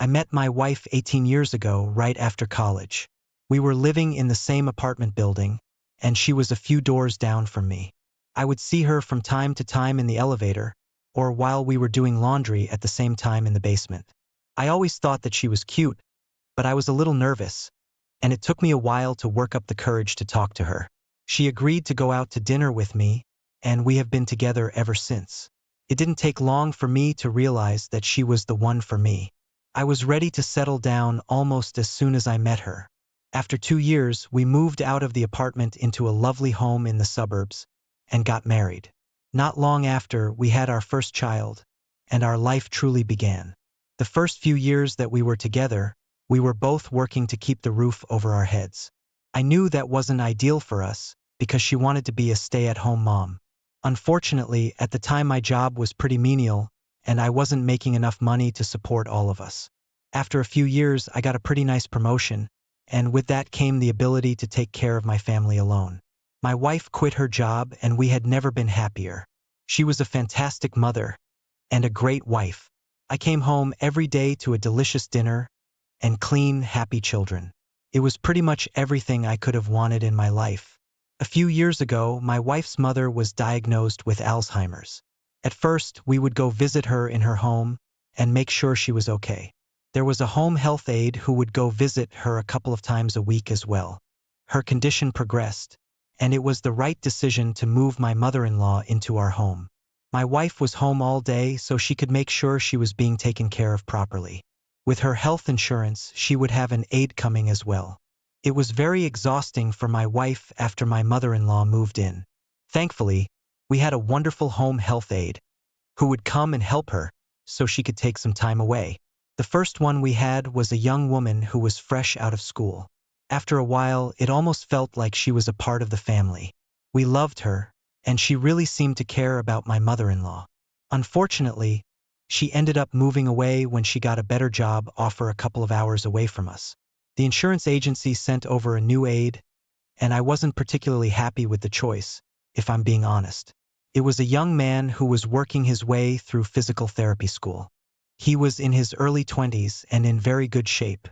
I met my wife 18 years ago, right after college. We were living in the same apartment building, and she was a few doors down from me. I would see her from time to time in the elevator, or while we were doing laundry at the same time in the basement. I always thought that she was cute, but I was a little nervous, and it took me a while to work up the courage to talk to her. She agreed to go out to dinner with me, and we have been together ever since. It didn't take long for me to realize that she was the one for me. I was ready to settle down almost as soon as I met her. After 2 years, we moved out of the apartment into a lovely home in the suburbs and got married. Not long after, we had our first child, and our life truly began. The first few years that we were together, we were both working to keep the roof over our heads. I knew that wasn't ideal for us because she wanted to be a stay-at-home mom. Unfortunately, at the time my job was pretty menial, and I wasn't making enough money to support all of us. After a few years, I got a pretty nice promotion, and with that came the ability to take care of my family alone. My wife quit her job, and we had never been happier. She was a fantastic mother and a great wife. I came home every day to a delicious dinner and clean, happy children. It was pretty much everything I could have wanted in my life. A few years ago, my wife's mother was diagnosed with Alzheimer's. At first, we would go visit her in her home and make sure she was okay. There was a home health aide who would go visit her a couple of times a week as well. Her condition progressed, and it was the right decision to move my mother-in-law into our home. My wife was home all day so she could make sure she was being taken care of properly. With her health insurance, she would have an aide coming as well. It was very exhausting for my wife after my mother-in-law moved in. Thankfully, we had a wonderful home health aide who would come and help her so she could take some time away. The first one we had was a young woman who was fresh out of school. After a while, it almost felt like she was a part of the family. We loved her, and she really seemed to care about my mother-in-law. Unfortunately, she ended up moving away when she got a better job offer a couple of hours away from us. The insurance agency sent over a new aide, and I wasn't particularly happy with the choice, if I'm being honest. It was a young man who was working his way through physical therapy school. He was in his early 20s and in very good shape.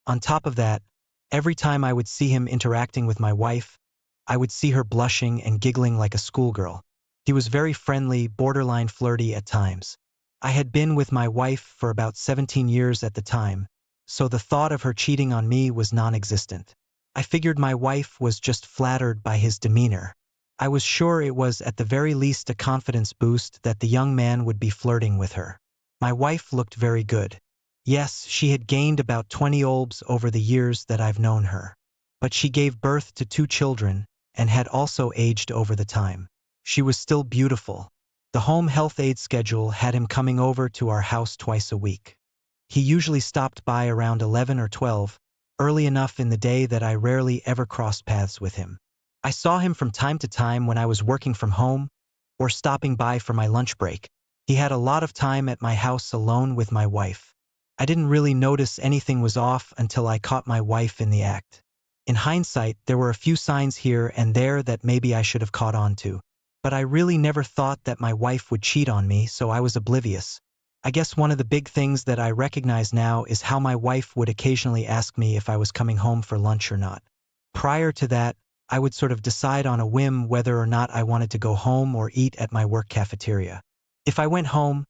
On top of that, every time I would see him interacting with my wife, I would see her blushing and giggling like a schoolgirl. He was very friendly, borderline flirty at times. I had been with my wife for about 17 years at the time, so the thought of her cheating on me was non-existent. I figured my wife was just flattered by his demeanor. I was sure it was at the very least a confidence boost that the young man would be flirting with her. My wife looked very good. Yes, she had gained about 20 olbs over the years that I've known her. But she gave birth to 2 children and had also aged over the time. She was still beautiful. The home health aide schedule had him coming over to our house twice a week. He usually stopped by around 11 or 12, early enough in the day that I rarely ever crossed paths with him. I saw him from time to time when I was working from home or stopping by for my lunch break. He had a lot of time at my house alone with my wife. I didn't really notice anything was off until I caught my wife in the act. In hindsight, there were a few signs here and there that maybe I should have caught on to. But I really never thought that my wife would cheat on me, so I was oblivious. I guess one of the big things that I recognize now is how my wife would occasionally ask me if I was coming home for lunch or not. Prior to that, I would sort of decide on a whim whether or not I wanted to go home or eat at my work cafeteria. If I went home,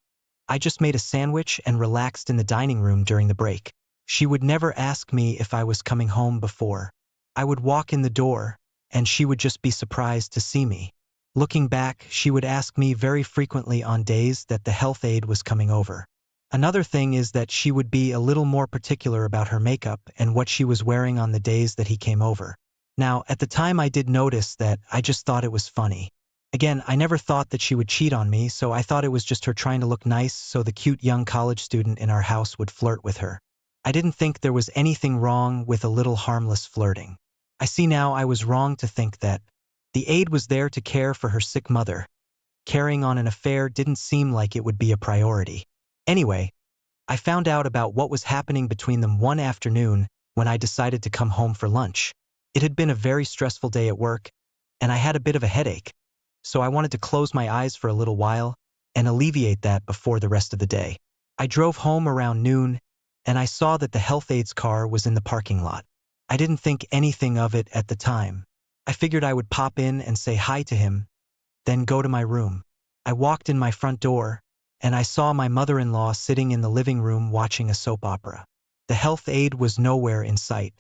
I just made a sandwich and relaxed in the dining room during the break. She would never ask me if I was coming home before. I would walk in the door, and she would just be surprised to see me. Looking back, she would ask me very frequently on days that the health aide was coming over. Another thing is that she would be a little more particular about her makeup and what she was wearing on the days that he came over. Now, at the time I did notice that. I just thought it was funny. Again, I never thought that she would cheat on me, so I thought it was just her trying to look nice so the cute young college student in our house would flirt with her. I didn't think there was anything wrong with a little harmless flirting. I see now I was wrong to think that. The aide was there to care for her sick mother. Carrying on an affair didn't seem like it would be a priority. Anyway, I found out about what was happening between them one afternoon when I decided to come home for lunch. It had been a very stressful day at work, and I had a bit of a headache, so I wanted to close my eyes for a little while and alleviate that before the rest of the day. I drove home around noon, and I saw that the health aide's car was in the parking lot. I didn't think anything of it at the time. I figured I would pop in and say hi to him, then go to my room. I walked in my front door, and I saw my mother-in-law sitting in the living room watching a soap opera. The health aide was nowhere in sight.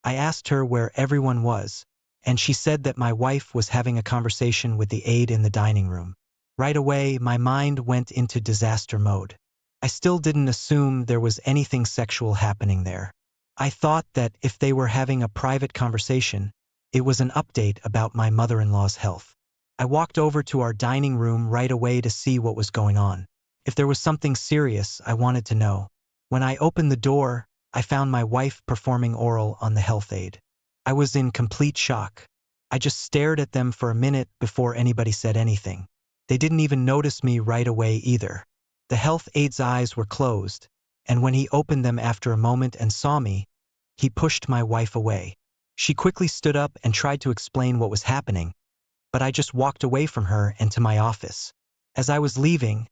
I asked her where everyone was, and she said that my wife was having a conversation with the aide in the dining room. Right away, my mind went into disaster mode. I still didn't assume there was anything sexual happening there. I thought that if they were having a private conversation, it was an update about my mother-in-law's health. I walked over to our dining room right away to see what was going on. If there was something serious, I wanted to know. When I opened the door, I found my wife performing oral on the health aide. I was in complete shock. I just stared at them for a minute before anybody said anything. They didn't even notice me right away either. The health aide's eyes were closed, and when he opened them after a moment and saw me, he pushed my wife away. She quickly stood up and tried to explain what was happening, but I just walked away from her and to my office. As I was leaving,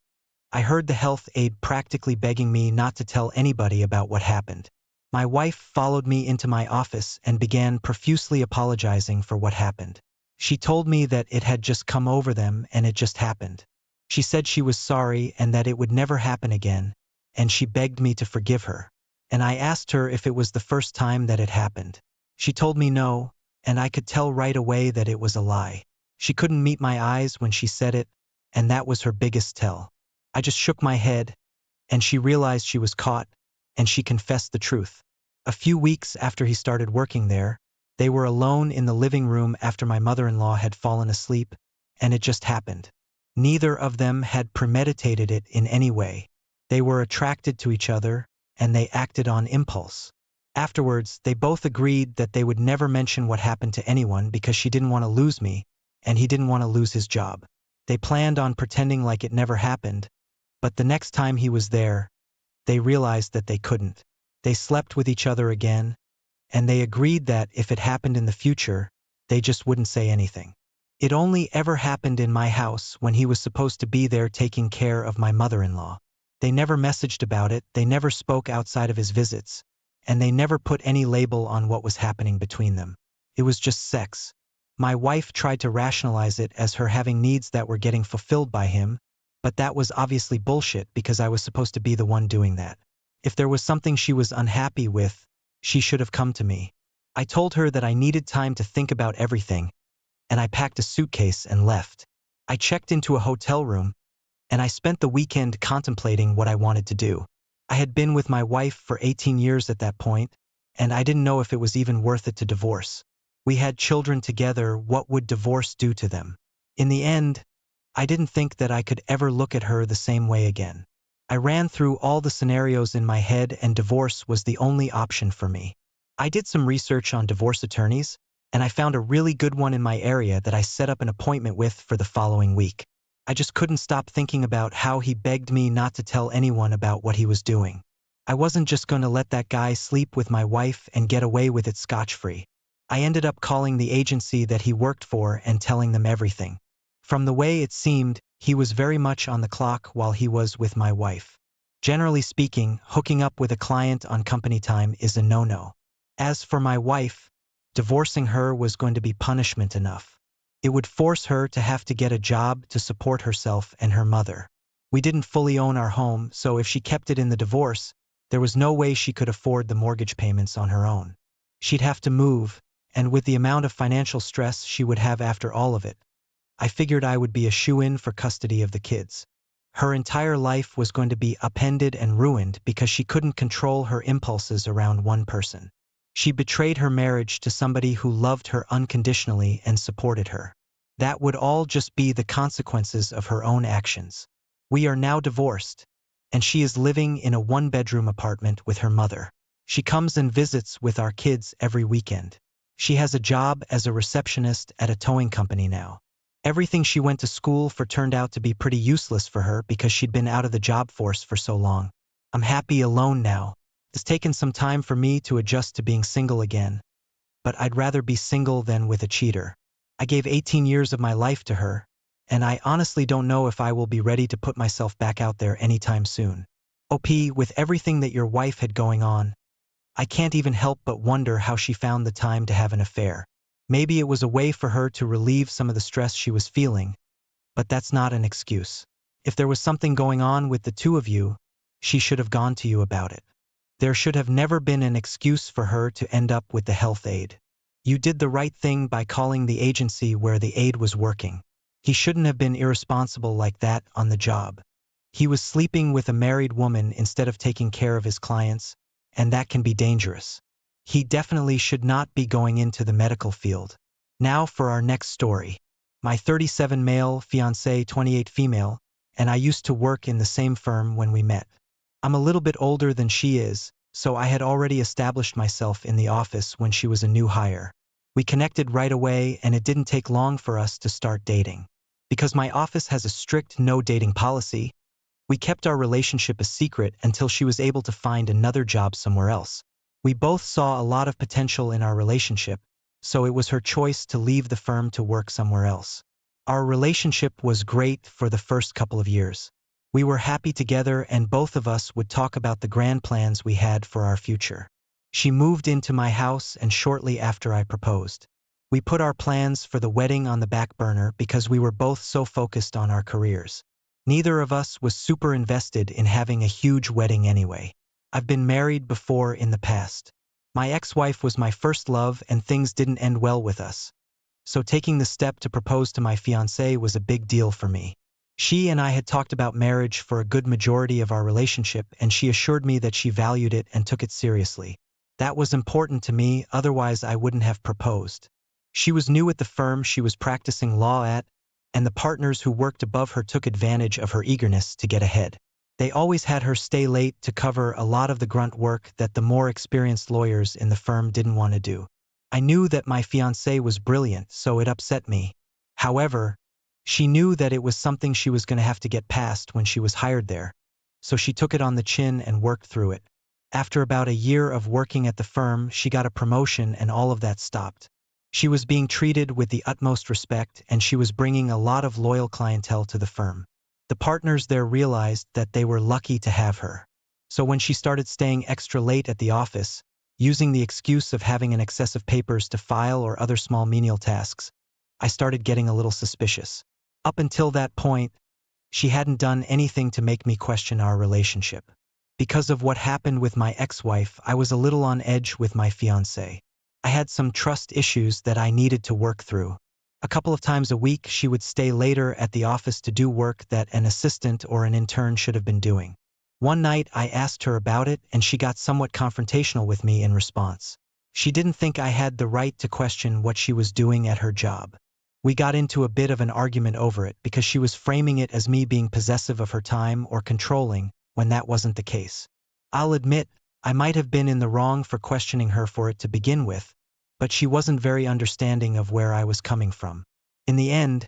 I heard the health aide practically begging me not to tell anybody about what happened. My wife followed me into my office and began profusely apologizing for what happened. She told me that it had just come over them and it just happened. She said she was sorry and that it would never happen again, and she begged me to forgive her. And I asked her if it was the first time that it happened. She told me no, and I could tell right away that it was a lie. She couldn't meet my eyes when she said it, and that was her biggest tell. I just shook my head, and she realized she was caught, and she confessed the truth. A few weeks after he started working there, they were alone in the living room after my mother-in-law had fallen asleep, and it just happened. Neither of them had premeditated it in any way. They were attracted to each other, and they acted on impulse. Afterwards, they both agreed that they would never mention what happened to anyone because she didn't want to lose me, and he didn't want to lose his job. They planned on pretending like it never happened, but the next time he was there, they realized that they couldn't. They slept with each other again, and they agreed that if it happened in the future, they just wouldn't say anything. It only ever happened in my house when he was supposed to be there taking care of my mother-in-law. They never messaged about it, they never spoke outside of his visits, and they never put any label on what was happening between them. It was just sex. My wife tried to rationalize it as her having needs that were getting fulfilled by him, but that was obviously bullshit because I was supposed to be the one doing that. If there was something she was unhappy with, she should have come to me. I told her that I needed time to think about everything, and I packed a suitcase and left. I checked into a hotel room, and I spent the weekend contemplating what I wanted to do. I had been with my wife for 18 years at that point, and I didn't know if it was even worth it to divorce. We had children together, what would divorce do to them? In the end, I didn't think that I could ever look at her the same way again. I ran through all the scenarios in my head and divorce was the only option for me. I did some research on divorce attorneys, and I found a really good one in my area that I set up an appointment with for the following week. I just couldn't stop thinking about how he begged me not to tell anyone about what he was doing. I wasn't just going to let that guy sleep with my wife and get away with it scotch-free. I ended up calling the agency that he worked for and telling them everything. From the way it seemed, he was very much on the clock while he was with my wife. Generally speaking, hooking up with a client on company time is a no-no. As for my wife, divorcing her was going to be punishment enough. It would force her to have to get a job to support herself and her mother. We didn't fully own our home, so if she kept it in the divorce, there was no way she could afford the mortgage payments on her own. She'd have to move, and with the amount of financial stress she would have after all of it, I figured I would be a shoo-in for custody of the kids. Her entire life was going to be upended and ruined because she couldn't control her impulses around one person. She betrayed her marriage to somebody who loved her unconditionally and supported her. That would all just be the consequences of her own actions. We are now divorced, and she is living in a one-bedroom apartment with her mother. She comes and visits with our kids every weekend. She has a job as a receptionist at a towing company now. Everything she went to school for turned out to be pretty useless for her because she'd been out of the job force for so long. I'm happy alone now. It's taken some time for me to adjust to being single again, but I'd rather be single than with a cheater. I gave 18 years of my life to her, and I honestly don't know if I will be ready to put myself back out there anytime soon. OP, with everything that your wife had going on, I can't even help but wonder how she found the time to have an affair. Maybe it was a way for her to relieve some of the stress she was feeling, but that's not an excuse. If there was something going on with the two of you, she should have gone to you about it. There should have never been an excuse for her to end up with the health aide. You did the right thing by calling the agency where the aide was working. He shouldn't have been irresponsible like that on the job. He was sleeping with a married woman instead of taking care of his clients, and that can be dangerous. He definitely should not be going into the medical field. Now for our next story. My 37 male, fiancé 28 female, and I used to work in the same firm when we met. I'm a little bit older than she is, so I had already established myself in the office when she was a new hire. We connected right away, and it didn't take long for us to start dating. Because my office has a strict no-dating policy, we kept our relationship a secret until she was able to find another job somewhere else. We both saw a lot of potential in our relationship, so it was her choice to leave the firm to work somewhere else. Our relationship was great for the first couple of years. We were happy together, and both of us would talk about the grand plans we had for our future. She moved into my house, and shortly after I proposed. We put our plans for the wedding on the back burner because we were both so focused on our careers. Neither of us was super invested in having a huge wedding anyway. I've been married before in the past. My ex-wife was my first love, and things didn't end well with us. So taking the step to propose to my fiancé was a big deal for me. She and I had talked about marriage for a good majority of our relationship, and she assured me that she valued it and took it seriously. That was important to me, otherwise I wouldn't have proposed. She was new at the firm she was practicing law at, and the partners who worked above her took advantage of her eagerness to get ahead. They always had her stay late to cover a lot of the grunt work that the more experienced lawyers in the firm didn't want to do. I knew that my fiancé was brilliant, so it upset me. However, she knew that it was something she was going to have to get past when she was hired there, so she took it on the chin and worked through it. After about a year of working at the firm, she got a promotion, and all of that stopped. She was being treated with the utmost respect, and she was bringing a lot of loyal clientele to the firm. The partners there realized that they were lucky to have her. So when she started staying extra late at the office, using the excuse of having an excess of papers to file or other small menial tasks, I started getting a little suspicious. Up until that point, she hadn't done anything to make me question our relationship. Because of what happened with my ex-wife, I was a little on edge with my fiancé. I had some trust issues that I needed to work through. A couple of times a week, she would stay later at the office to do work that an assistant or an intern should have been doing. One night, I asked her about it, and she got somewhat confrontational with me in response. She didn't think I had the right to question what she was doing at her job. We got into a bit of an argument over it because she was framing it as me being possessive of her time or controlling, when that wasn't the case. I'll admit, I might have been in the wrong for questioning her for it to begin with, but she wasn't very understanding of where I was coming from. In the end,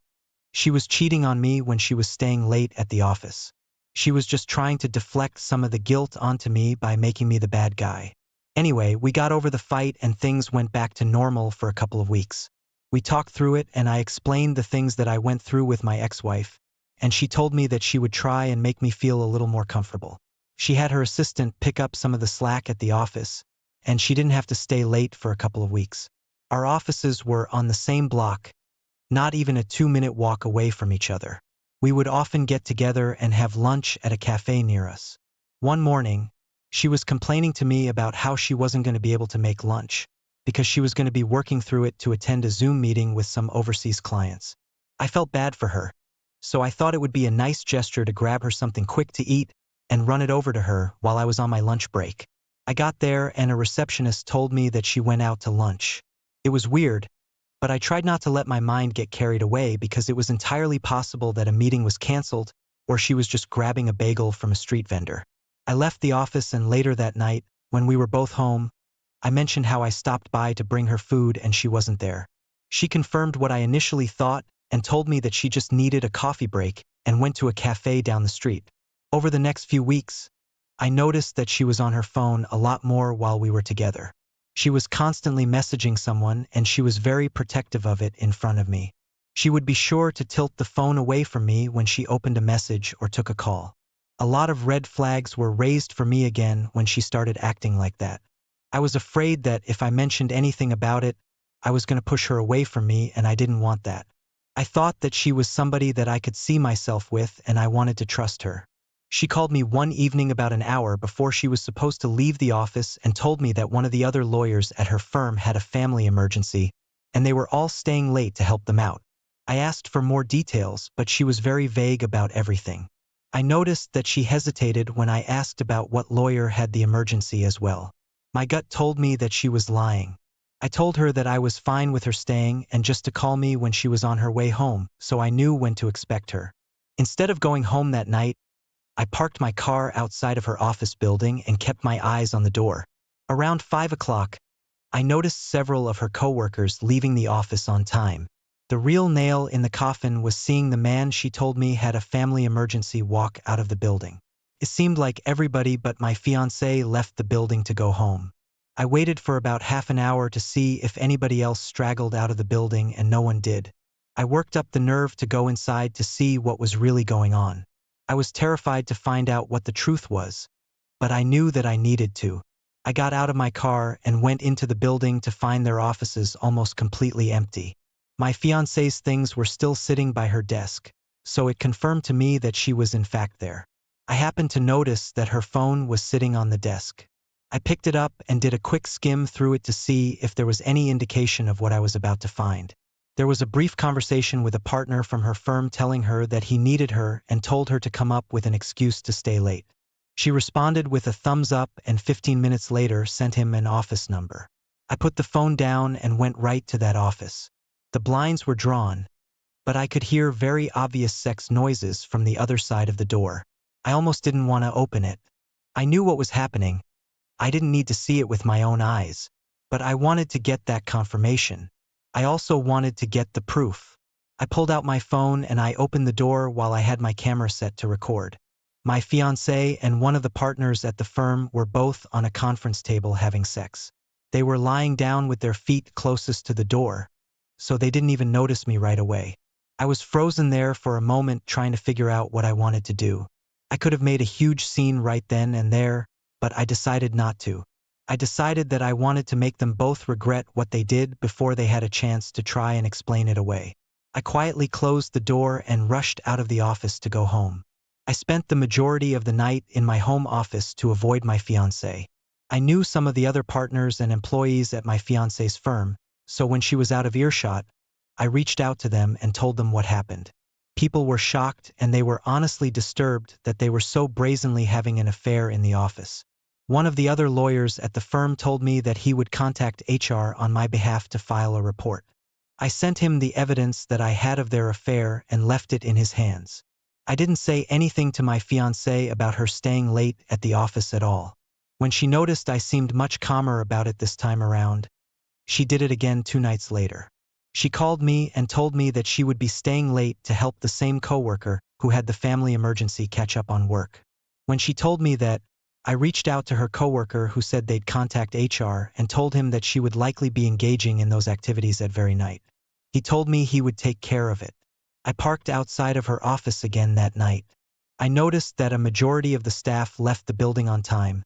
she was cheating on me when she was staying late at the office. She was just trying to deflect some of the guilt onto me by making me the bad guy. Anyway, we got over the fight and things went back to normal for a couple of weeks. We talked through it, and I explained the things that I went through with my ex-wife, and she told me that she would try and make me feel a little more comfortable. She had her assistant pick up some of the slack at the office, and she didn't have to stay late for a couple of weeks. Our offices were on the same block, not even a 2-minute walk away from each other. We would often get together and have lunch at a cafe near us. One morning, she was complaining to me about how she wasn't going to be able to make lunch, because she was going to be working through it to attend a Zoom meeting with some overseas clients. I felt bad for her, so I thought it would be a nice gesture to grab her something quick to eat and run it over to her while I was on my lunch break. I got there, and a receptionist told me that she went out to lunch. It was weird, but I tried not to let my mind get carried away because it was entirely possible that a meeting was canceled or she was just grabbing a bagel from a street vendor. I left the office, and later that night, when we were both home, I mentioned how I stopped by to bring her food and she wasn't there. She confirmed what I initially thought and told me that she just needed a coffee break and went to a cafe down the street. Over the next few weeks, I noticed that she was on her phone a lot more while we were together. She was constantly messaging someone, and she was very protective of it in front of me. She would be sure to tilt the phone away from me when she opened a message or took a call. A lot of red flags were raised for me again when she started acting like that. I was afraid that if I mentioned anything about it, I was going to push her away from me, and I didn't want that. I thought that she was somebody that I could see myself with, and I wanted to trust her. She called me one evening about an hour before she was supposed to leave the office and told me that one of the other lawyers at her firm had a family emergency, and they were all staying late to help them out. I asked for more details, but she was very vague about everything. I noticed that she hesitated when I asked about what lawyer had the emergency as well. My gut told me that she was lying. I told her that I was fine with her staying and just to call me when she was on her way home, so I knew when to expect her. Instead of going home that night, I parked my car outside of her office building and kept my eyes on the door. Around 5 o'clock, I noticed several of her coworkers leaving the office on time. The real nail in the coffin was seeing the man she told me had a family emergency walk out of the building. It seemed like everybody but my fiancé left the building to go home. I waited for about half an hour to see if anybody else straggled out of the building, and no one did. I worked up the nerve to go inside to see what was really going on. I was terrified to find out what the truth was, but I knew that I needed to. I got out of my car and went into the building to find their offices almost completely empty. My fiancé's things were still sitting by her desk, so it confirmed to me that she was in fact there. I happened to notice that her phone was sitting on the desk. I picked it up and did a quick skim through it to see if there was any indication of what I was about to find. There was a brief conversation with a partner from her firm telling her that he needed her and told her to come up with an excuse to stay late. She responded with a thumbs up and 15 minutes later sent him an office number. I put the phone down and went right to that office. The blinds were drawn, but I could hear very obvious sex noises from the other side of the door. I almost didn't want to open it. I knew what was happening. I didn't need to see it with my own eyes, but I wanted to get that confirmation. I also wanted to get the proof. I pulled out my phone and I opened the door while I had my camera set to record. My fiancé and one of the partners at the firm were both on a conference table having sex. They were lying down with their feet closest to the door, so they didn't even notice me right away. I was frozen there for a moment trying to figure out what I wanted to do. I could have made a huge scene right then and there, but I decided not to. I decided that I wanted to make them both regret what they did before they had a chance to try and explain it away. I quietly closed the door and rushed out of the office to go home. I spent the majority of the night in my home office to avoid my fiancé. I knew some of the other partners and employees at my fiancé's firm, so when she was out of earshot, I reached out to them and told them what happened. People were shocked and they were honestly disturbed that they were so brazenly having an affair in the office. One of the other lawyers at the firm told me that he would contact HR on my behalf to file a report. I sent him the evidence that I had of their affair and left it in his hands. I didn't say anything to my fiancée about her staying late at the office at all. When she noticed I seemed much calmer about it this time around, she did it again 2 nights later. She called me and told me that she would be staying late to help the same coworker who had the family emergency catch up on work. When she told me that, I reached out to her coworker who said they'd contact HR and told him that she would likely be engaging in those activities that very night. He told me he would take care of it. I parked outside of her office again that night. I noticed that a majority of the staff left the building on time,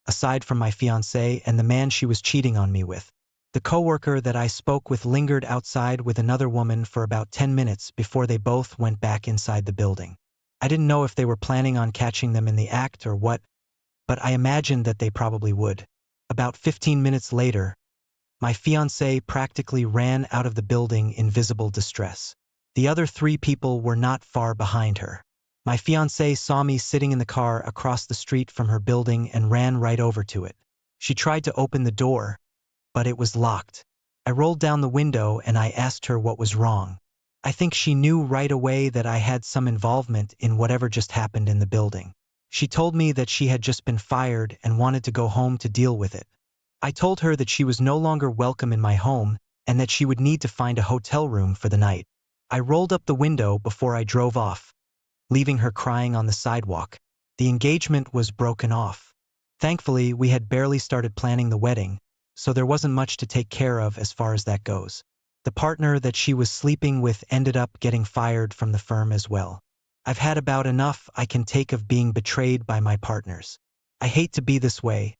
aside from my fiancé and the man she was cheating on me with. The coworker that I spoke with lingered outside with another woman for about 10 minutes before they both went back inside the building. I didn't know if they were planning on catching them in the act or what, but I imagined that they probably would. About 15 minutes later, my fiancé practically ran out of the building in visible distress. The other 3 people were not far behind her. My fiancé saw me sitting in the car across the street from her building and ran right over to it. She tried to open the door, but it was locked. I rolled down the window and I asked her what was wrong. I think she knew right away that I had some involvement in whatever just happened in the building. She told me that she had just been fired and wanted to go home to deal with it. I told her that she was no longer welcome in my home and that she would need to find a hotel room for the night. I rolled up the window before I drove off, leaving her crying on the sidewalk. The engagement was broken off. Thankfully, we had barely started planning the wedding, so there wasn't much to take care of as far as that goes. The partner that she was sleeping with ended up getting fired from the firm as well. I've had about enough I can take of being betrayed by my partners. I hate to be this way,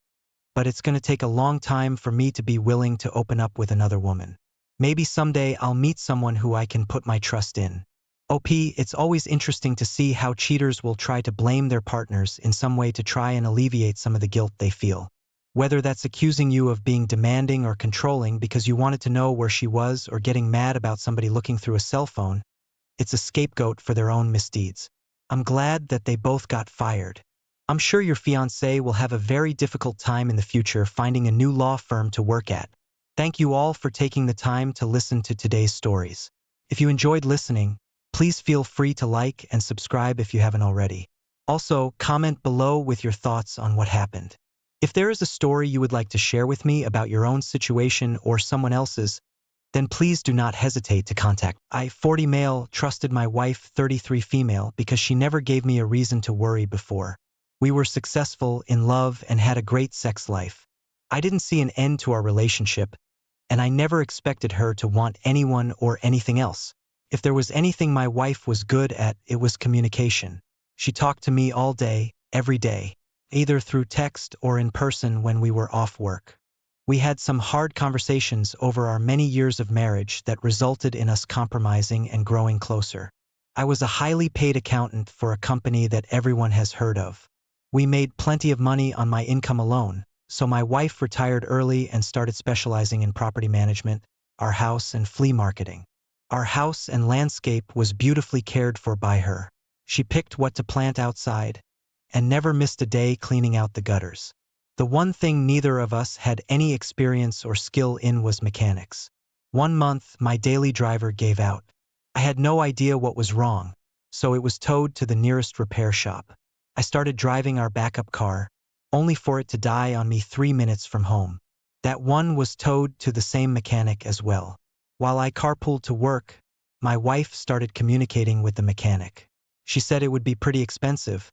but it's going to take a long time for me to be willing to open up with another woman. Maybe someday I'll meet someone who I can put my trust in. OP, it's always interesting to see how cheaters will try to blame their partners in some way to try and alleviate some of the guilt they feel. Whether that's accusing you of being demanding or controlling because you wanted to know where she was, or getting mad about somebody looking through a cell phone, it's a scapegoat for their own misdeeds. I'm glad that they both got fired. I'm sure your fiancé will have a very difficult time in the future finding a new law firm to work at. Thank you all for taking the time to listen to today's stories. If you enjoyed listening, please feel free to like and subscribe if you haven't already. Also, comment below with your thoughts on what happened. If there is a story you would like to share with me about your own situation or someone else's, then please do not hesitate to contact. I, 40 male, trusted my wife, 33 female, because she never gave me a reason to worry before. We were successful, in love, and had a great sex life. I didn't see an end to our relationship, and I never expected her to want anyone or anything else. If there was anything my wife was good at, it was communication. She talked to me all day, every day, either through text or in person when we were off work. We had some hard conversations over our many years of marriage that resulted in us compromising and growing closer. I was a highly paid accountant for a company that everyone has heard of. We made plenty of money on my income alone, so my wife retired early and started specializing in property management, our house, and flea marketing. Our house and landscape was beautifully cared for by her. She picked what to plant outside and never missed a day cleaning out the gutters. The one thing neither of us had any experience or skill in was mechanics. One month, my daily driver gave out. I had no idea what was wrong, so it was towed to the nearest repair shop. I started driving our backup car, only for it to die on me 3 minutes from home. That one was towed to the same mechanic as well. While I carpooled to work, my wife started communicating with the mechanic. She said it would be pretty expensive,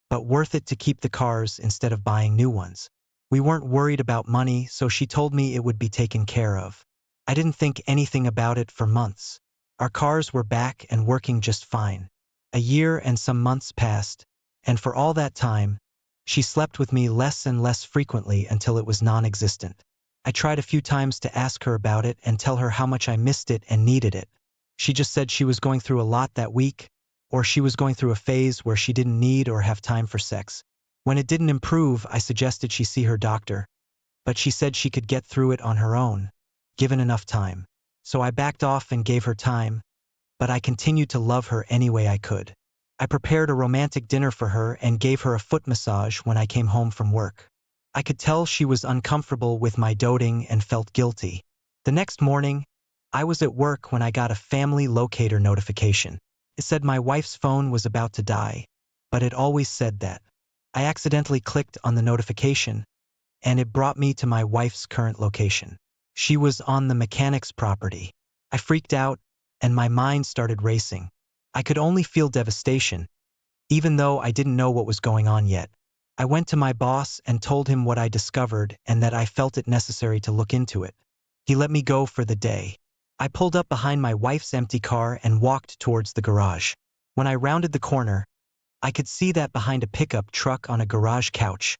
but worth it to keep the cars instead of buying new ones. We weren't worried about money, so she told me it would be taken care of. I didn't think anything about it for months. Our cars were back and working just fine. A year and some months passed, and for all that time, she slept with me less and less frequently until it was non-existent. I tried a few times to ask her about it and tell her how much I missed it and needed it. She just said she was going through a lot that week, or she was going through a phase where she didn't need or have time for sex. When it didn't improve, I suggested she see her doctor, but she said she could get through it on her own, given enough time. So I backed off and gave her time, but I continued to love her any way I could. I prepared a romantic dinner for her and gave her a foot massage when I came home from work. I could tell she was uncomfortable with my doting and felt guilty. The next morning, I was at work when I got a family locator notification. It said my wife's phone was about to die, but it always said that. I accidentally clicked on the notification, and it brought me to my wife's current location. She was on the mechanic's property. I freaked out, and my mind started racing. I could only feel devastation, even though I didn't know what was going on yet. I went to my boss and told him what I discovered and that I felt it necessary to look into it. He let me go for the day. I pulled up behind my wife's empty car and walked towards the garage. When I rounded the corner, I could see that behind a pickup truck on a garage couch,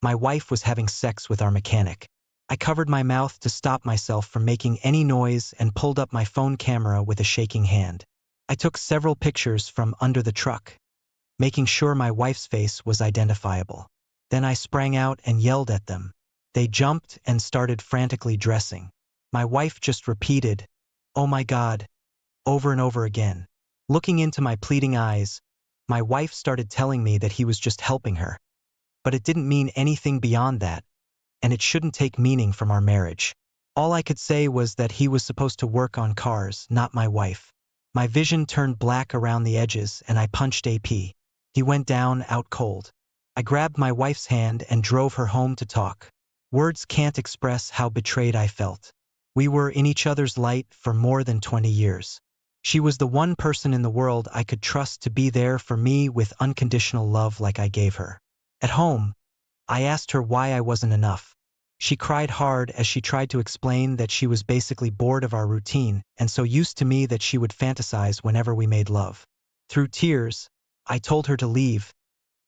my wife was having sex with our mechanic. I covered my mouth to stop myself from making any noise and pulled up my phone camera with a shaking hand. I took several pictures from under the truck, making sure my wife's face was identifiable. Then I sprang out and yelled at them. They jumped and started frantically dressing. My wife just repeated, "Oh my God," over and over again. Looking into my pleading eyes, my wife started telling me that he was just helping her. But it didn't mean anything beyond that, and it shouldn't take meaning from our marriage. All I could say was that he was supposed to work on cars, not my wife. My vision turned black around the edges, and I punched AP. He went down out cold. I grabbed my wife's hand and drove her home to talk. Words can't express how betrayed I felt. We were in each other's light for more than 20 years. She was the one person in the world I could trust to be there for me with unconditional love like I gave her. At home, I asked her why I wasn't enough. She cried hard as she tried to explain that she was basically bored of our routine and so used to me that she would fantasize whenever we made love. Through tears, I told her to leave,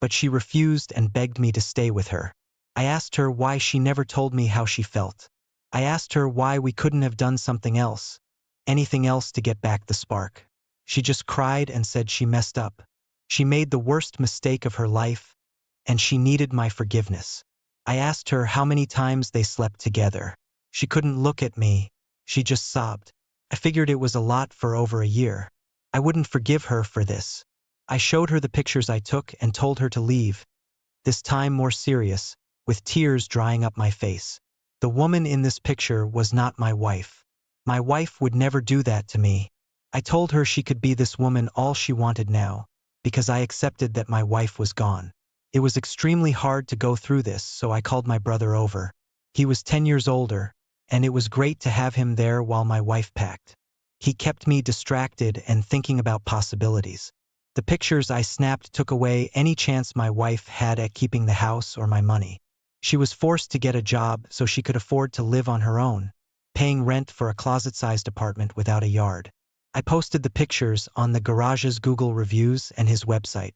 but she refused and begged me to stay with her. I asked her why she never told me how she felt. I asked her why we couldn't have done something else, anything else to get back the spark. She just cried and said she messed up. She made the worst mistake of her life, and she needed my forgiveness. I asked her how many times they slept together. She couldn't look at me. She just sobbed. I figured it was a lot for over a year. I wouldn't forgive her for this. I showed her the pictures I took and told her to leave, this time more serious, with tears drying up my face. The woman in this picture was not my wife. My wife would never do that to me. I told her she could be this woman all she wanted now, because I accepted that my wife was gone. It was extremely hard to go through this, so I called my brother over. He was 10 years older, and it was great to have him there while my wife packed. He kept me distracted and thinking about possibilities. The pictures I snapped took away any chance my wife had at keeping the house or my money. She was forced to get a job so she could afford to live on her own, paying rent for a closet-sized apartment without a yard. I posted the pictures on the garage's Google reviews and his website.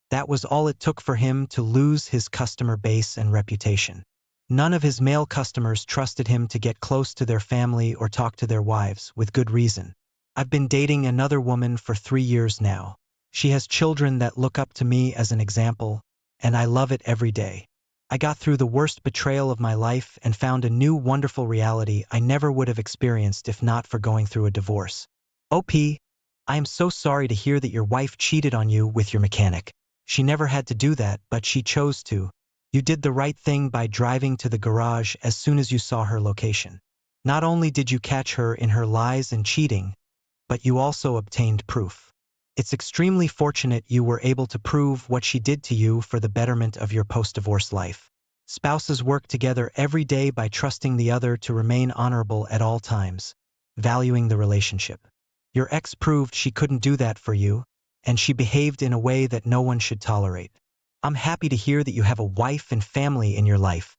That was all it took for him to lose his customer base and reputation. None of his male customers trusted him to get close to their family or talk to their wives, with good reason. I've been dating another woman for 3 years now. She has children that look up to me as an example, and I love it every day. I got through the worst betrayal of my life and found a new wonderful reality I never would have experienced if not for going through a divorce. OP, I am so sorry to hear that your wife cheated on you with your mechanic. She never had to do that, but she chose to. You did the right thing by driving to the garage as soon as you saw her location. Not only did you catch her in her lies and cheating, but you also obtained proof. It's extremely fortunate you were able to prove what she did to you for the betterment of your post-divorce life. Spouses work together every day by trusting the other to remain honorable at all times, valuing the relationship. Your ex proved she couldn't do that for you, and she behaved in a way that no one should tolerate. I'm happy to hear that you have a wife and family in your life.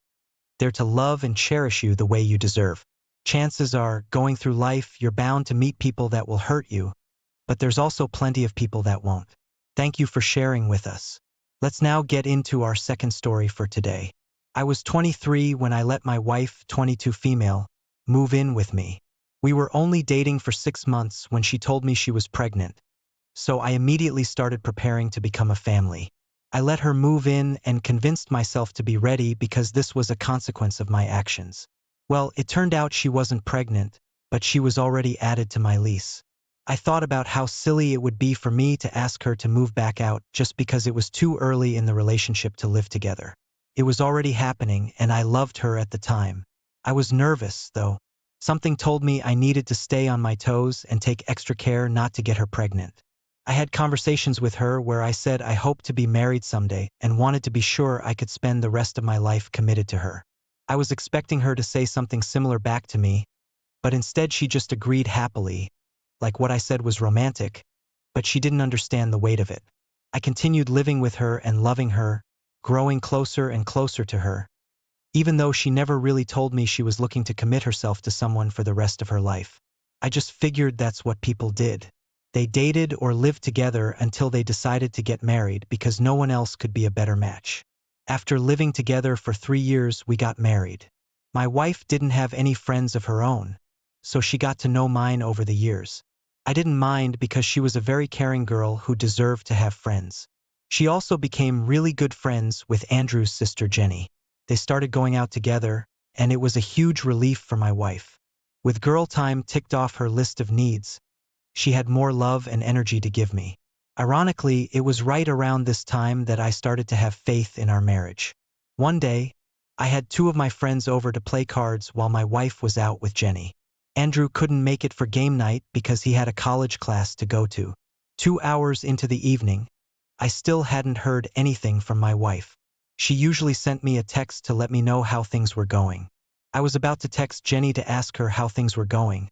They're to love and cherish you the way you deserve. Chances are, going through life, you're bound to meet people that will hurt you, but there's also plenty of people that won't. Thank you for sharing with us. Let's now get into our second story for today. I was 23 when I let my wife, 22 female, move in with me. We were only dating for 6 months when she told me she was pregnant, so I immediately started preparing to become a family. I let her move in and convinced myself to be ready because this was a consequence of my actions. Well, it turned out she wasn't pregnant, but she was already added to my lease. I thought about how silly it would be for me to ask her to move back out just because it was too early in the relationship to live together. It was already happening, and I loved her at the time. I was nervous, though. Something told me I needed to stay on my toes and take extra care not to get her pregnant. I had conversations with her where I said I hoped to be married someday and wanted to be sure I could spend the rest of my life committed to her. I was expecting her to say something similar back to me, but instead she just agreed happily, like what I said was romantic, but she didn't understand the weight of it. I continued living with her and loving her, growing closer and closer to her, even though she never really told me she was looking to commit herself to someone for the rest of her life. I just figured that's what people did. They dated or lived together until they decided to get married because no one else could be a better match. After living together for 3 years, we got married. My wife didn't have any friends of her own, so she got to know mine over the years. I didn't mind because she was a very caring girl who deserved to have friends. She also became really good friends with Andrew's sister Jenny. They started going out together, and it was a huge relief for my wife. With girl time ticked off her list of needs, she had more love and energy to give me. Ironically, it was right around this time that I started to have faith in our marriage. One day, I had 2 of my friends over to play cards while my wife was out with Jenny. Andrew couldn't make it for game night because he had a college class to go to. 2 hours into the evening, I still hadn't heard anything from my wife. She usually sent me a text to let me know how things were going. I was about to text Jenny to ask her how things were going,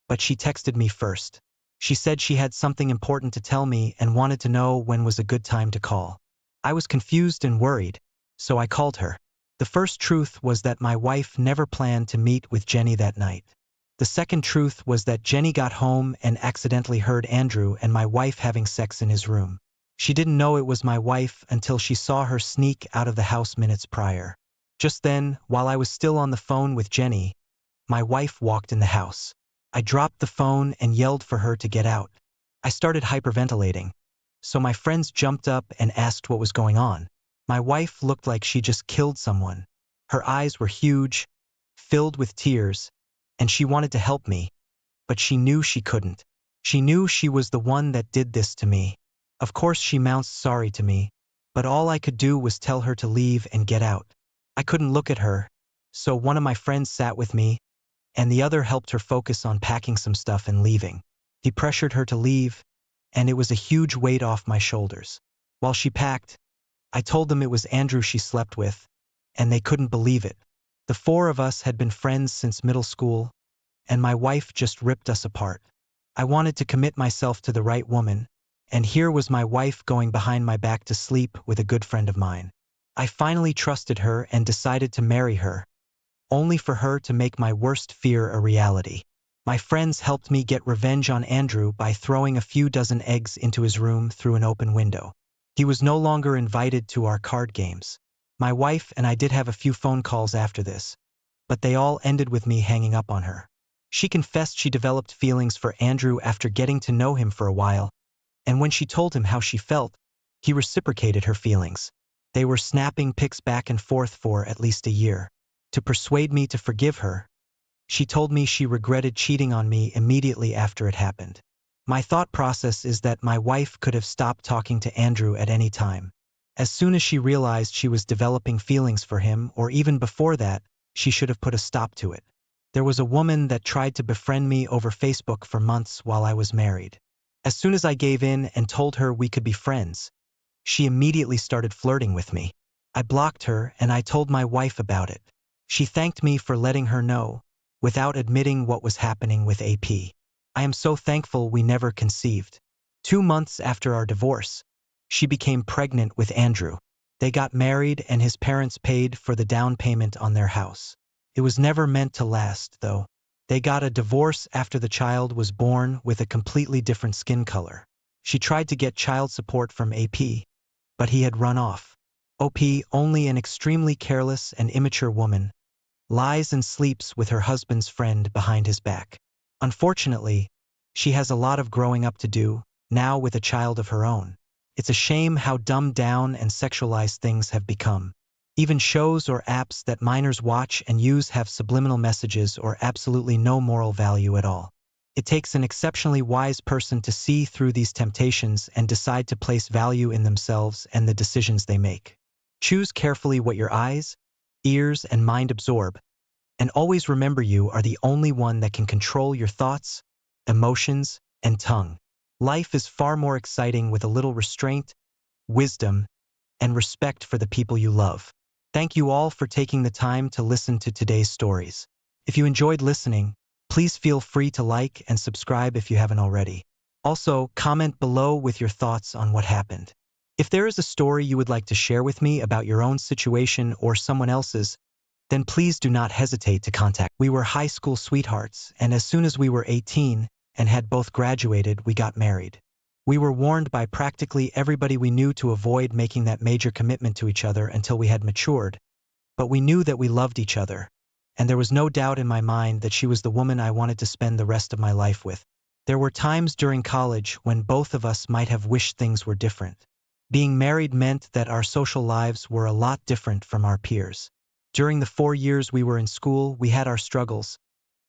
but she texted me first. She said she had something important to tell me and wanted to know when was a good time to call. I was confused and worried, so I called her. The first truth was that my wife never planned to meet with Jenny that night. The second truth was that Jenny got home and accidentally heard Andrew and my wife having sex in his room. She didn't know it was my wife until she saw her sneak out of the house minutes prior. Just then, while I was still on the phone with Jenny, my wife walked in the house. I dropped the phone and yelled for her to get out. I started hyperventilating. So my friends jumped up and asked what was going on. My wife looked like she just killed someone. Her eyes were huge, filled with tears, and she wanted to help me, but she knew she couldn't. She knew she was the one that did this to me. Of course she mounts sorry to me, but all I could do was tell her to leave and get out. I couldn't look at her, so one of my friends sat with me, and the other helped her focus on packing some stuff and leaving. He pressured her to leave, and it was a huge weight off my shoulders. While she packed, I told them it was Andrew she slept with, and they couldn't believe it. The four of us had been friends since middle school, and my wife just ripped us apart. I wanted to commit myself to the right woman, and here was my wife going behind my back to sleep with a good friend of mine. I finally trusted her and decided to marry her, only for her to make my worst fear a reality. My friends helped me get revenge on Andrew by throwing a few dozen eggs into his room through an open window. He was no longer invited to our card games. My wife and I did have a few phone calls after this, but they all ended with me hanging up on her. She confessed she developed feelings for Andrew after getting to know him for a while, and when she told him how she felt, he reciprocated her feelings. They were snapping pics back and forth for at least a year. To persuade me to forgive her, she told me she regretted cheating on me immediately after it happened. My thought process is that my wife could have stopped talking to Andrew at any time. As soon as she realized she was developing feelings for him, or even before that, she should have put a stop to it. There was a woman that tried to befriend me over Facebook for months while I was married. As soon as I gave in and told her we could be friends, she immediately started flirting with me. I blocked her and I told my wife about it. She thanked me for letting her know, without admitting what was happening with AP. I am so thankful we never conceived. 2 months after our divorce, she became pregnant with Andrew. They got married and his parents paid for the down payment on their house. It was never meant to last, though. They got a divorce after the child was born with a completely different skin color. She tried to get child support from AP, but he had run off. OP, only an extremely careless and immature woman, lies and sleeps with her husband's friend behind his back. Unfortunately, she has a lot of growing up to do, now with a child of her own. It's a shame how dumbed down and sexualized things have become. Even shows or apps that minors watch and use have subliminal messages or absolutely no moral value at all. It takes an exceptionally wise person to see through these temptations and decide to place value in themselves and the decisions they make. Choose carefully what your eyes, ears, and mind absorb, and always remember you are the only one that can control your thoughts, emotions, and tongue. Life is far more exciting with a little restraint, wisdom, and respect for the people you love. Thank you all for taking the time to listen to today's stories. If you enjoyed listening, please feel free to like and subscribe if you haven't already. Also, comment below with your thoughts on what happened. If there is a story you would like to share with me about your own situation or someone else's, then please do not hesitate to contact. We were high school sweethearts, and as soon as we were 18 and had both graduated, we got married. We were warned by practically everybody we knew to avoid making that major commitment to each other until we had matured, but we knew that we loved each other, and there was no doubt in my mind that she was the woman I wanted to spend the rest of my life with. There were times during college when both of us might have wished things were different. Being married meant that our social lives were a lot different from our peers. During the 4 years we were in school, we had our struggles,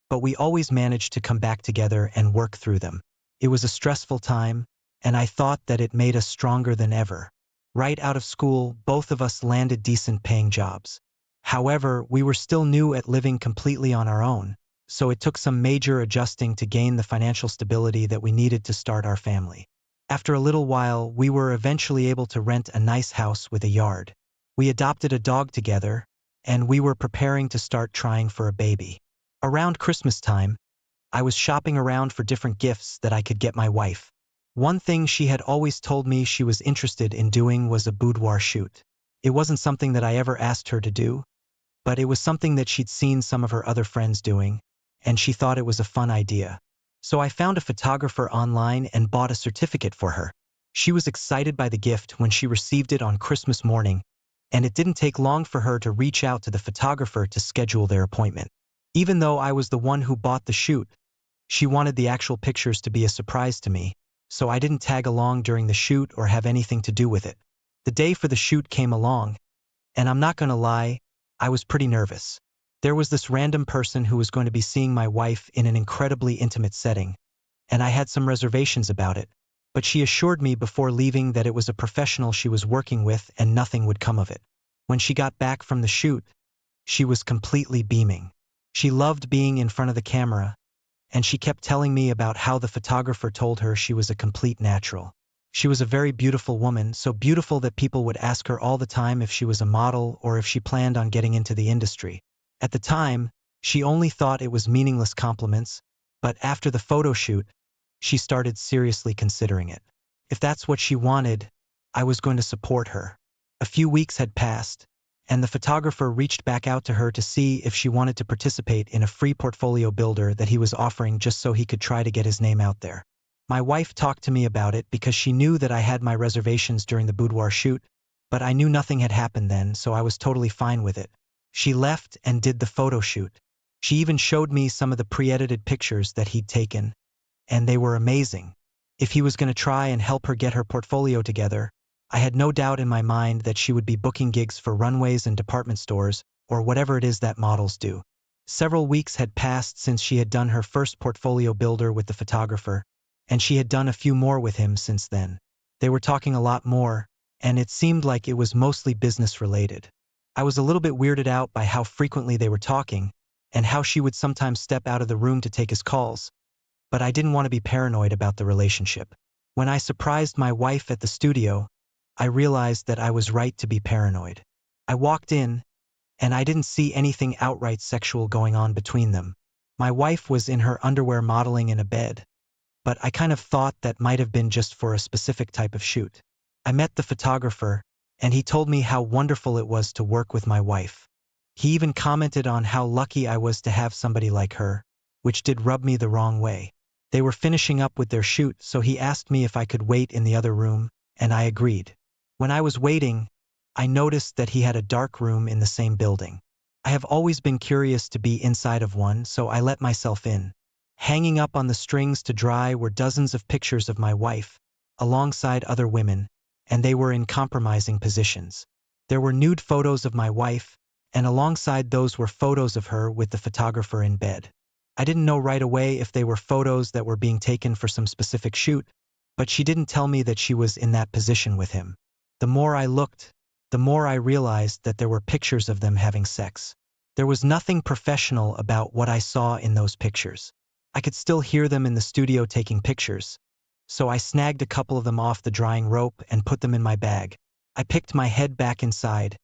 but we always managed to come back together and work through them. It was a stressful time, and I thought that it made us stronger than ever. Right out of school, both of us landed decent paying jobs. However, we were still new at living completely on our own, so it took some major adjusting to gain the financial stability that we needed to start our family. After a little while, we were eventually able to rent a nice house with a yard. We adopted a dog together, and we were preparing to start trying for a baby. Around Christmas time, I was shopping around for different gifts that I could get my wife. One thing she had always told me she was interested in doing was a boudoir shoot. It wasn't something that I ever asked her to do, but it was something that she'd seen some of her other friends doing, and she thought it was a fun idea. So I found a photographer online and bought a certificate for her. She was excited by the gift when she received it on Christmas morning, and it didn't take long for her to reach out to the photographer to schedule their appointment. Even though I was the one who bought the shoot, she wanted the actual pictures to be a surprise to me, so I didn't tag along during the shoot or have anything to do with it. The day for the shoot came along, and I'm not gonna lie, I was pretty nervous. There was this random person who was going to be seeing my wife in an incredibly intimate setting, and I had some reservations about it, but she assured me before leaving that it was a professional she was working with and nothing would come of it. When she got back from the shoot, she was completely beaming. She loved being in front of the camera, and she kept telling me about how the photographer told her she was a complete natural. She was a very beautiful woman, so beautiful that people would ask her all the time if she was a model or if she planned on getting into the industry. At the time, she only thought it was meaningless compliments, but after the photo shoot, she started seriously considering it. If that's what she wanted, I was going to support her. A few weeks had passed, and the photographer reached back out to her to see if she wanted to participate in a free portfolio builder that he was offering just so he could try to get his name out there. My wife talked to me about it because she knew that I had my reservations during the boudoir shoot, but I knew nothing had happened then, so I was totally fine with it. She left and did the photo shoot. She even showed me some of the pre-edited pictures that he'd taken, and they were amazing. If he was going to try and help her get her portfolio together, I had no doubt in my mind that she would be booking gigs for runways and department stores, or whatever it is that models do. Several weeks had passed since she had done her first portfolio builder with the photographer, and she had done a few more with him since then. They were talking a lot more, and it seemed like it was mostly business related. I was a little bit weirded out by how frequently they were talking, and how she would sometimes step out of the room to take his calls, but I didn't want to be paranoid about the relationship. When I surprised my wife at the studio, I realized that I was right to be paranoid. I walked in, and I didn't see anything outright sexual going on between them. My wife was in her underwear modeling in a bed, but I kind of thought that might have been just for a specific type of shoot. I met the photographer, and he told me how wonderful it was to work with my wife. He even commented on how lucky I was to have somebody like her, which did rub me the wrong way. They were finishing up with their shoot, so he asked me if I could wait in the other room, and I agreed. When I was waiting, I noticed that he had a dark room in the same building. I have always been curious to be inside of one, so I let myself in. Hanging up on the strings to dry were dozens of pictures of my wife, alongside other women, and they were in compromising positions. There were nude photos of my wife, and alongside those were photos of her with the photographer in bed. I didn't know right away if they were photos that were being taken for some specific shoot, but she didn't tell me that she was in that position with him. The more I looked, the more I realized that there were pictures of them having sex. There was nothing professional about what I saw in those pictures. I could still hear them in the studio taking pictures, so I snagged a couple of them off the drying rope and put them in my bag. I picked my head back inside,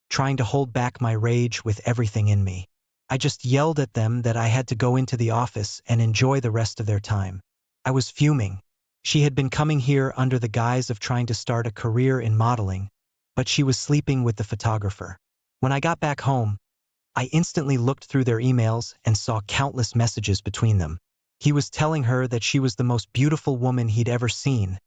trying to hold back my rage with everything in me. I just yelled at them that I had to go into the office and enjoy the rest of their time. I was fuming. She had been coming here under the guise of trying to start a career in modeling, but she was sleeping with the photographer. When I got back home, I instantly looked through their emails and saw countless messages between them. He was telling her that she was the most beautiful woman he'd ever seen,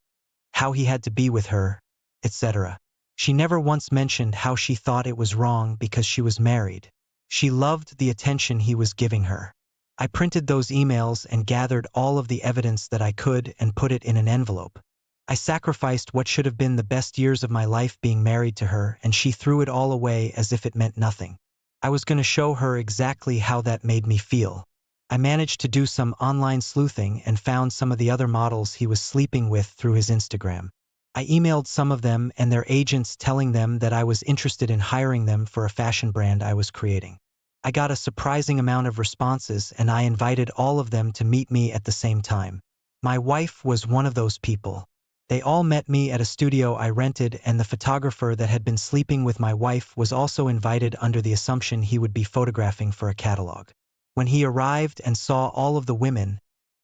how he had to be with her, etc. She never once mentioned how she thought it was wrong because she was married. She loved the attention he was giving her. I printed those emails and gathered all of the evidence that I could and put it in an envelope. I sacrificed what should have been the best years of my life being married to her, and she threw it all away as if it meant nothing. I was going to show her exactly how that made me feel. I managed to do some online sleuthing and found some of the other models he was sleeping with through his Instagram. I emailed some of them and their agents telling them that I was interested in hiring them for a fashion brand I was creating. I got a surprising amount of responses, and I invited all of them to meet me at the same time. My wife was one of those people. They all met me at a studio I rented, and the photographer that had been sleeping with my wife was also invited under the assumption he would be photographing for a catalog. When he arrived and saw all of the women,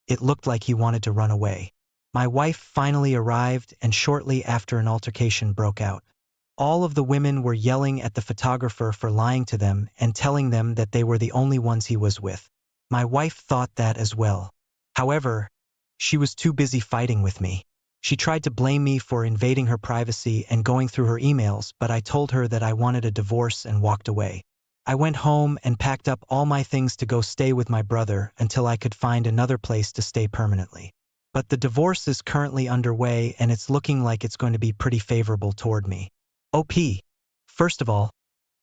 it looked like he wanted to run away. My wife finally arrived, and shortly after an altercation broke out. All of the women were yelling at the photographer for lying to them and telling them that they were the only ones he was with. My wife thought that as well. However, she was too busy fighting with me. She tried to blame me for invading her privacy and going through her emails, but I told her that I wanted a divorce and walked away. I went home and packed up all my things to go stay with my brother until I could find another place to stay permanently. But the divorce is currently underway and it's looking like it's going to be pretty favorable toward me. OP. First of all,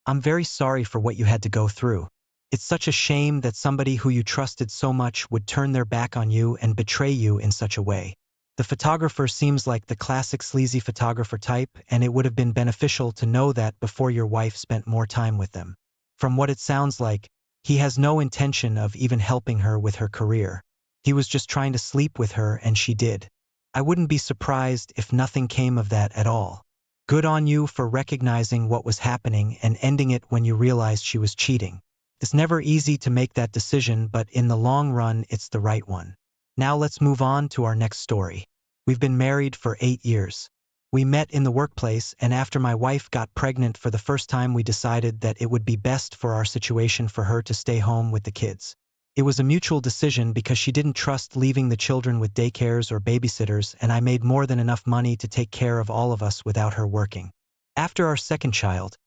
I'm very sorry for what you had to go through. It's such a shame that somebody who you trusted so much would turn their back on you and betray you in such a way. The photographer seems like the classic sleazy photographer type, and it would have been beneficial to know that before your wife spent more time with them. From what it sounds like, he has no intention of even helping her with her career. He was just trying to sleep with her and she did. I wouldn't be surprised if nothing came of that at all. Good on you for recognizing what was happening and ending it when you realized she was cheating. It's never easy to make that decision, but in the long run, it's the right one. Now let's move on to our next story. We've been married for 8 years. We met in the workplace, and after my wife got pregnant for the first time, we decided that it would be best for our situation for her to stay home with the kids. It was a mutual decision because she didn't trust leaving the children with daycares or babysitters, and I made more than enough money to take care of all of us without her working. After our second child,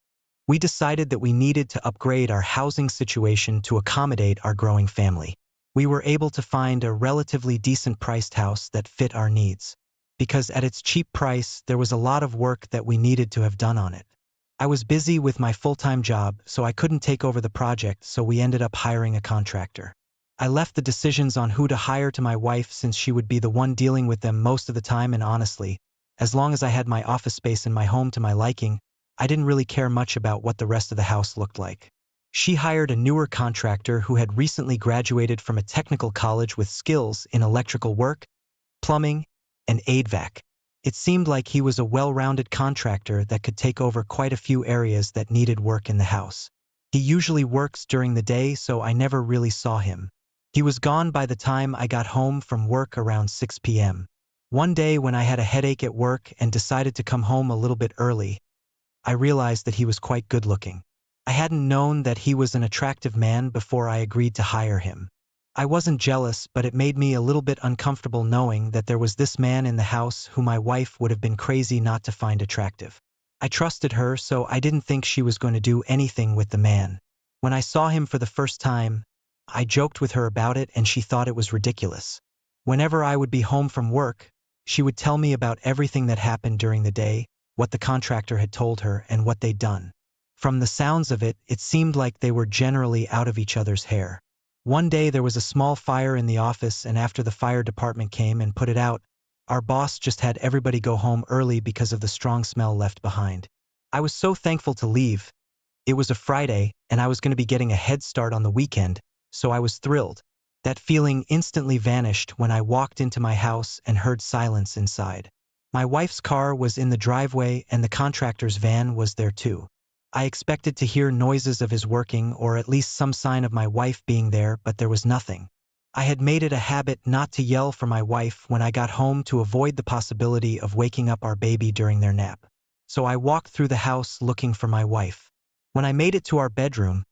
we decided that we needed to upgrade our housing situation to accommodate our growing family. We were able to find a relatively decent priced house that fit our needs. Because at its cheap price, there was a lot of work that we needed to have done on it. I was busy with my full-time job, so I couldn't take over the project, so we ended up hiring a contractor. I left the decisions on who to hire to my wife since she would be the one dealing with them most of the time, and honestly, as long as I had my office space in my home to my liking, I didn't really care much about what the rest of the house looked like. She hired a newer contractor who had recently graduated from a technical college with skills in electrical work, plumbing, and HVAC. It seemed like he was a well-rounded contractor that could take over quite a few areas that needed work in the house. He usually works during the day, so I never really saw him. He was gone by the time I got home from work around 6 p.m. One day when I had a headache at work and decided to come home a little bit early, I realized that he was quite good-looking. I hadn't known that he was an attractive man before I agreed to hire him. I wasn't jealous, but it made me a little bit uncomfortable knowing that there was this man in the house who my wife would have been crazy not to find attractive. I trusted her, so I didn't think she was going to do anything with the man. When I saw him for the first time, I joked with her about it and she thought it was ridiculous. Whenever I would be home from work, she would tell me about everything that happened during the day, what the contractor had told her, and what they'd done. From the sounds of it, it seemed like they were generally out of each other's hair. One day there was a small fire in the office, and after the fire department came and put it out, our boss just had everybody go home early because of the strong smell left behind. I was so thankful to leave. It was a Friday, and I was going to be getting a head start on the weekend, so I was thrilled. That feeling instantly vanished when I walked into my house and heard silence inside. My wife's car was in the driveway and the contractor's van was there too. I expected to hear noises of his working or at least some sign of my wife being there, but there was nothing. I had made it a habit not to yell for my wife when I got home to avoid the possibility of waking up our baby during their nap. So I walked through the house looking for my wife. When I made it to our bedroom,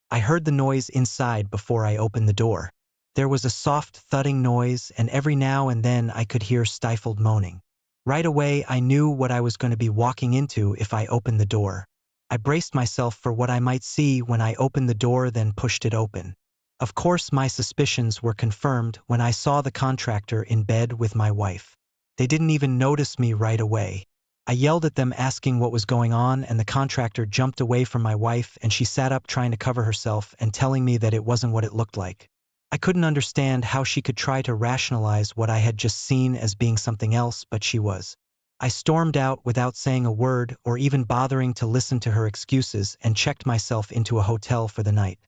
I heard the noise inside before I opened the door. There was a soft thudding noise, and every now and then I could hear stifled moaning. Right away, I knew what I was going to be walking into if I opened the door. I braced myself for what I might see when I opened the door, then pushed it open. Of course, my suspicions were confirmed when I saw the contractor in bed with my wife. They didn't even notice me right away. I yelled at them asking what was going on, and the contractor jumped away from my wife and she sat up trying to cover herself and telling me that it wasn't what it looked like. I couldn't understand how she could try to rationalize what I had just seen as being something else, but she was. I stormed out without saying a word or even bothering to listen to her excuses and checked myself into a hotel for the night.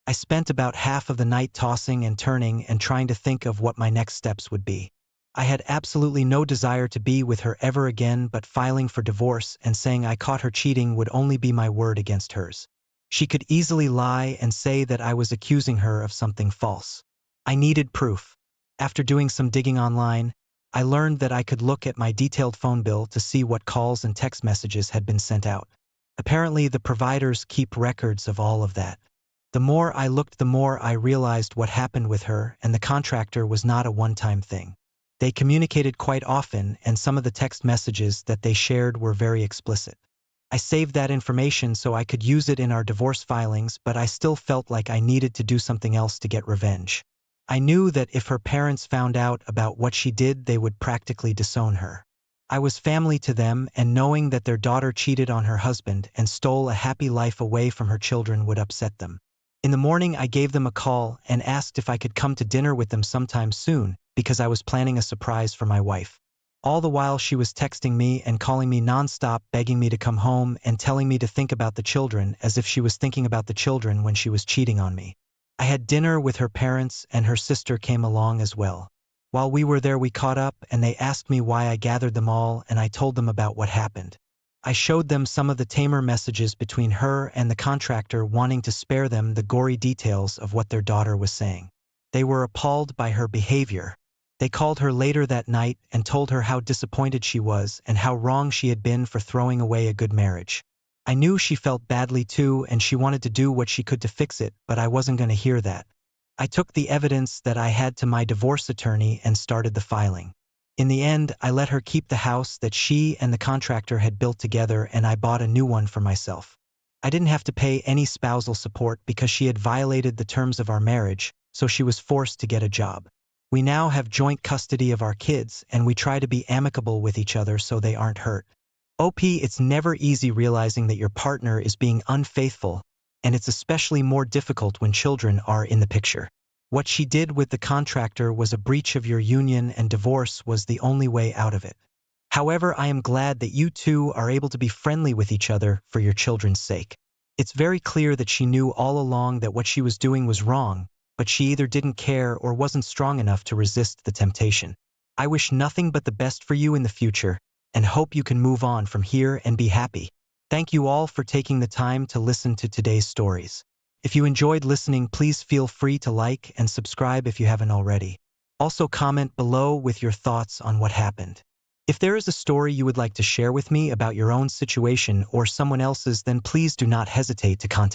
I spent about half of the night tossing and turning and trying to think of what my next steps would be. I had absolutely no desire to be with her ever again, but filing for divorce and saying I caught her cheating would only be my word against hers. She could easily lie and say that I was accusing her of something false. I needed proof. After doing some digging online, I learned that I could look at my detailed phone bill to see what calls and text messages had been sent out. Apparently, the providers keep records of all of that. The more I looked, the more I realized what happened with her, and the contractor was not a one-time thing. They communicated quite often, and some of the text messages that they shared were very explicit. I saved that information so I could use it in our divorce filings, but I still felt like I needed to do something else to get revenge. I knew that if her parents found out about what she did, they would practically disown her. I was family to them, and knowing that their daughter cheated on her husband and stole a happy life away from her children would upset them. In the morning, I gave them a call and asked if I could come to dinner with them sometime soon, because I was planning a surprise for my wife. All the while she was texting me and calling me nonstop, begging me to come home and telling me to think about the children, as if she was thinking about the children when she was cheating on me. I had dinner with her parents, and her sister came along as well. While we were there, we caught up, and they asked me why I gathered them all, and I told them about what happened. I showed them some of the tamer messages between her and the contractor, wanting to spare them the gory details of what their daughter was saying. They were appalled by her behavior. They called her later that night and told her how disappointed she was and how wrong she had been for throwing away a good marriage. I knew she felt badly too, and she wanted to do what she could to fix it, but I wasn't going to hear that. I took the evidence that I had to my divorce attorney and started the filing. In the end, I let her keep the house that she and the contractor had built together, and I bought a new one for myself. I didn't have to pay any spousal support because she had violated the terms of our marriage, so she was forced to get a job. We now have joint custody of our kids, and we try to be amicable with each other so they aren't hurt. It's never easy realizing that your partner is being unfaithful, and it's especially more difficult when children are in the picture. What she did with the contractor was a breach of your union, and divorce was the only way out of it. However, I am glad that you two are able to be friendly with each other for your children's sake. It's very clear that she knew all along that what she was doing was wrong, but she either didn't care or wasn't strong enough to resist the temptation. I wish nothing but the best for you in the future, and hope you can move on from here and be happy. Thank you all for taking the time to listen to today's stories. If you enjoyed listening, please feel free to like and subscribe if you haven't already. Also, comment below with your thoughts on what happened. If there is a story you would like to share with me about your own situation or someone else's, then please do not hesitate to contact me.